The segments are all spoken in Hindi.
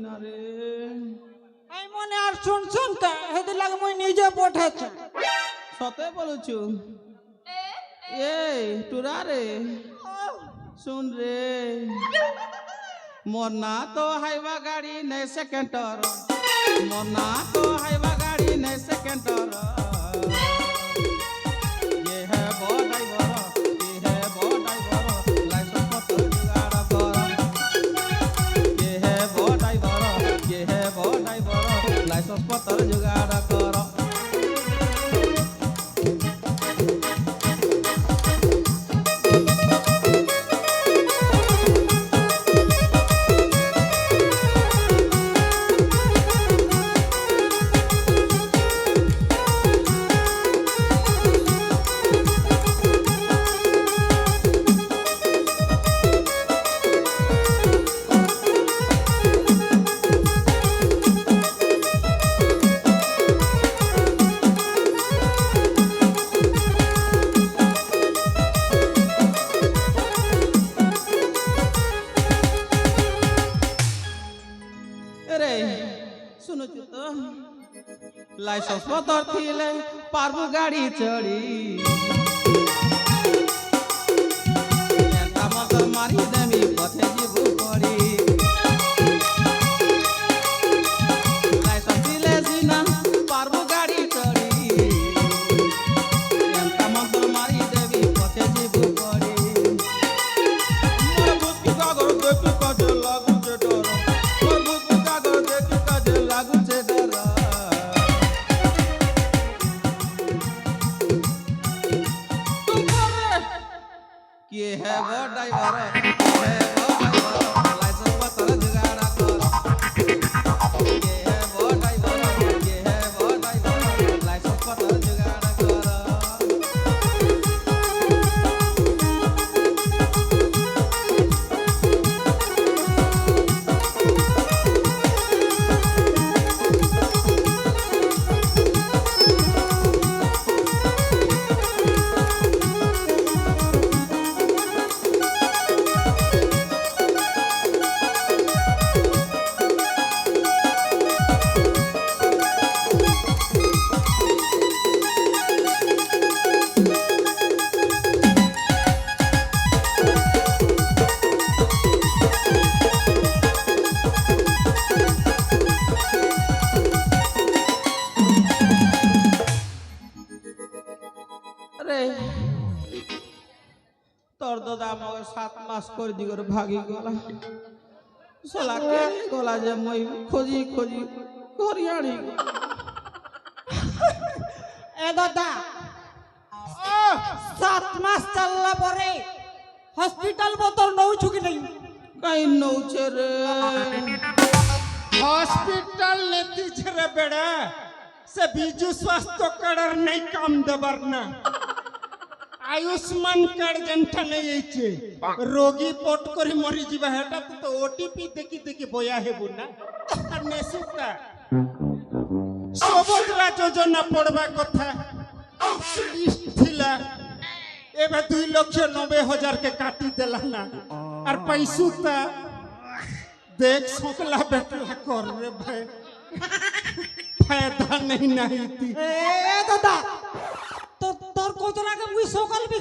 না রে এই মনে আর শুন তা হেদি লাগে মই নিজে পঠাছে সতে বলছু এই টুরা রে শুন রে মোর না তো হাইবা গাড়ি নাই সেকেন্ডর মোর না তো হাইবা গাড়ি নাই সেকেন্ডর ये है वो ड्राइवर ये है वो ड्राइवर लाइसेंस पत्र जुगाड़ कर ये है वो ड्राइवर ये है वो ड्राइवर लाइसेंस पत्र जुगाड़ कर लाइसेंस पत्र थिले पारबु गाड़ी चढ़ी एंता मगर मारी देमी पथे जीबु पड़ी लाइसेंस थिले सीना पारबु गाड़ी चढ़ी एंता मगर मारी देमी पथे जीबु पड़ी मोर बुद्धि कागर देखि काजे लागु छे डर मोर बुद्धि कागर देखि काजे लागु छे डर ये है वो ड्राइवर है वो ड्राइवर लाइसेंस पत्र जुगाड़ कर ये है वो ड्राइवर ये है वो ड्राइवर लाइसेंस पत्र जुगाड़ कर তোর দাদা আমাকে 7 মাস করে দিগর ভাগি গলা সোলা কে গলা যে মই খোঁজি খোঁজি করিয়াড়ি এ দাদা 7 মাস চললা পরে হসপিটাল বতর নউছু কি নাই কাই নউছে রে হসপিটাল নেতি ছেড়ে বেড়া সে বিজু স্বাস্থ্য কার্ডর নাই কাম দেবার না आयुष्मान कार्ड जनता नहीं आइছে रोगी पट करी मरी जीवा हेटा तो ओटीपी देखि देखि बया हेबु ना और नेसुता सबोतरा योजना पड़वा कथा लिस्ट थिला एबे 2,90,000 के काटी देला ना और पैसुता देख सकला बेटला कर रे भाई फायदा नहीं थी ए दादा तो तोर कोतरा के मुई सकल भी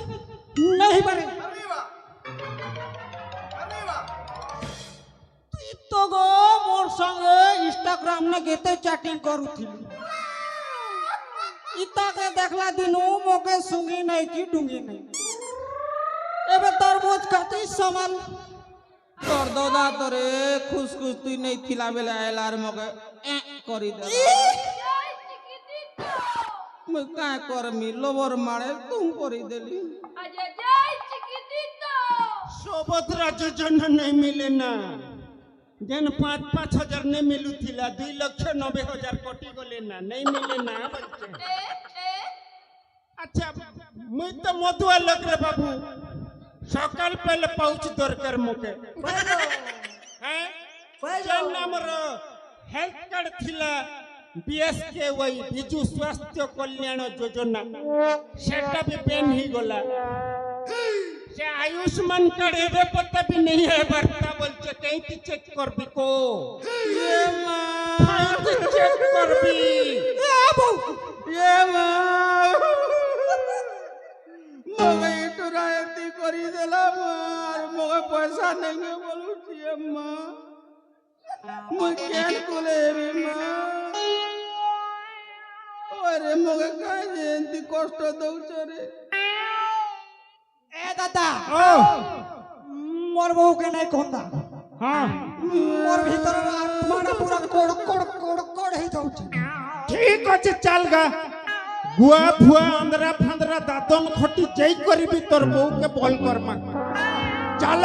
नहीं पारे তুই তো গো মোর সঙ্গে ইনস্টাগ্রাম না গেতে চ্যাটিং করুছিলি ইতাকে দেখলা দিনু মোকে সুঙ্গি নাই কি ডুঙ্গি নাই এবে তরমুজ খাতি সমান তোর দাদা তোরে খুশ খুশ তুই নেই থিলা বেলা আইলার মকে করি দে मैं काय करमी लोबर मारे तुम करी देली अजय जय चिकितिता सोबतरा योजना नहीं मिले ना जन 5-5 हजार नहीं मिलू थिला 2,90,000 कोटी गले ना नहीं मिले ना बच्चे अच्छा मुई तो मधुआ लग रे बाबू सकाल पहले पहुंच दरकार मुके हैं जन हमर हेल्थ कार्ड थिला बीएसके वही बिजु स्वास्थ्य कल्याण योजना सेटा भी बैन ही गला से आयुष्मान कार्ड एबे पता भी नहीं है बरता बोलचे कहीं की चेक कर बिको ये হাইতে চেক করবি এ মা মগে একটু রায়তি করি দিলাম আর মগে পয়সা নেই বলুছি মা মুই কেন কোলে মা ওরে মগে কাজ এমতি কষ্ট দউছ রে এ দাদা ও মোর বউকে নাই কোনটা হ্যাঁ মোর ভিতর আত্মাটা পুরা কোড় কোড় কোড় কোড় হই যাচ্ছে ঠিক আছে চাল গা গুয়া ফুয়া আন্দ্রা ফান্দ্রা দাতন খটি যাই করিবি তোর বউকে বল করমা চাল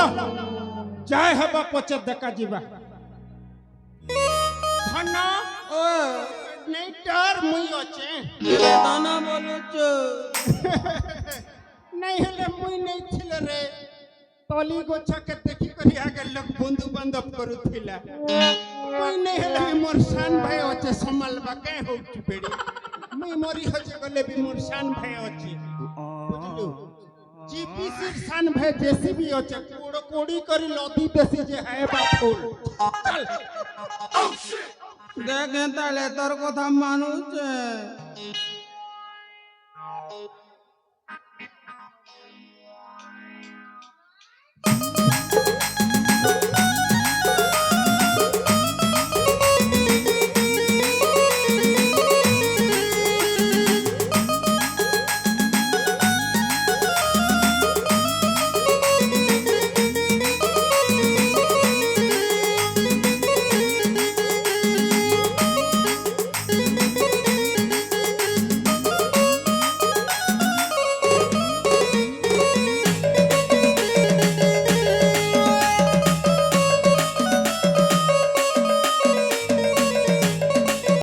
যাই হবা পচে দেখা ଯିବା ধন ও নেই ডর মুই আছে দানা বলুছ नहीं हेले मुई नहीं थिले रे तली गोछा के देखि करी आगे लोग बंधु बांधव करूथिला मुई नहीं हेले मोर शान भाई होचे संभालबा के होची बेडी मुई मोरी होचे गले भी मोर शान भाई होची बुझलु जीपीसी शान भाई जेसीबी होचे कोड़ कोड़ी करी लदी देसी जे है बाफुल चल দেখেন তাহলে তোর কথা মানুষ